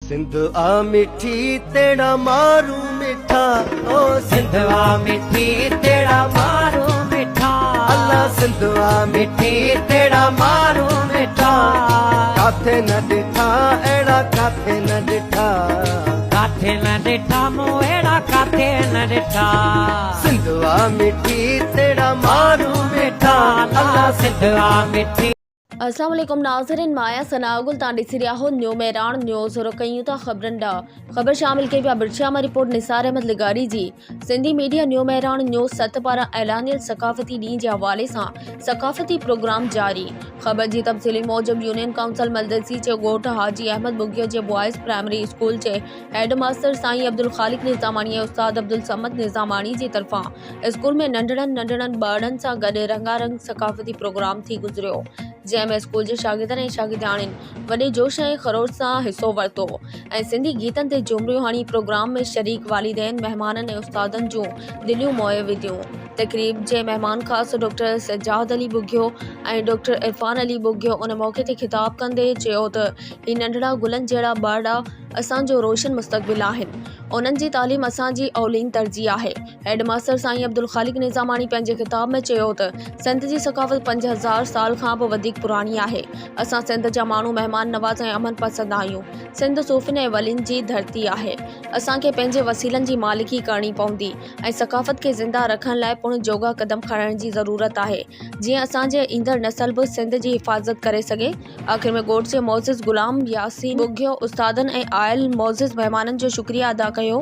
सिंधवा मिठी तेरा मारू मिठा, ओ सिंधवा मिठी तेरा मारू मिठा, अल्लाह सिंधवा मिठी तेरा मारू मिठा। काथे न डिठा एड़ा काथे न डिठा, काथे न डिठा मोएड़ा काथे न डिठा। सिंधवा मिठी तेरा मारू मिठा, अल्लाह सिंधवा मिठी। अस्सलाम वालेकुम नाज़रीन, माया सनागुल तांडी सिरियाहो न्यू मेरान न्यूज़ और कयूं था खबरन डा खबर शामिल के पिया बिरशामा रिपोर्ट निसार अहमद लिगारी ji. Sindhi media new Mehran news 7 पारा ऐलानियल सकाफ़ती ॾींहुं जे हवाले सां सकाफ़ती प्रोग्राम जारी। खबर जी तफ़सीली मूजिब यूनियन काउंसिल मलदसी जे ॻोठ हाजी अहमद बुगिया जे बॉयज़ प्राइमरी स्कूल जे हेड मास्टर साईं अब्दुल ख़ालिक निज़ामानी ऐं उस्ताद अब्दुल समद निज़ामानी जी तरफ़ां स्कूल में नंढड़नि ॿारनि सां गॾु रंगारंग सकाफ़ती प्रोग्राम थी गुज़रियो, जंहिंमें स्कूल जे शागिर्दनि ऐं शागिर्दियाणियुनि वॾे जोश ऐं ख़रोश सां हिसो वरितो ऐं सिंधी गीतनि ते झुमरियूं हणी प्रोग्राम में शरीक वालिदैन महिमाननि ऐं उस्तादनि जूं दिलियूं मोए विधियूं। तक़रीब जे महिमान ख़ास डॉक्टर सजाद अली बुगियो ऐं डॉक्टर इरफान अली बुगियो उन मौक़े ते ख़िताब कंदे चयो त ही नंढड़ा गुलनि जहिड़ा ॿार असांजो रोशन मुस्तक़बिल आहिनि, उन्हनि जी तालीम असांजी औलीन तरजीह आहे। हेड मास्टर साईं अब्दुल ख़ालिक निज़ामानी पंहिंजे ख़िताब में चयो त सिंध जी सकाफ़त 5000 साल खां बि वधीक पुरानी आहे। असां सिंध जा माण्हू महिमान नवाज़ ऐं अमन पसंद आहियूं। सिंध सूफ़िन ऐं वलिन जी धरती आहे। असांखे पंहिंजे वसीलनि जी मालिकी करणी पवंदी ऐं सकाफ़त खे ज़िंदा रखण लाइ पुण जोगा कदम खणण जी ज़रूरत आहे, जीअं असांजे ईंदड़ नस्ल बि सिंध जी हिफ़ाज़त करे सघे। आख़िर में ॻोठ जे मोज़िज़ गुलाम यासीन बुगियो उस्तादनि ऐं आयल मोज़िज़ महिमाननि जो शुक्रिया अदा कयो।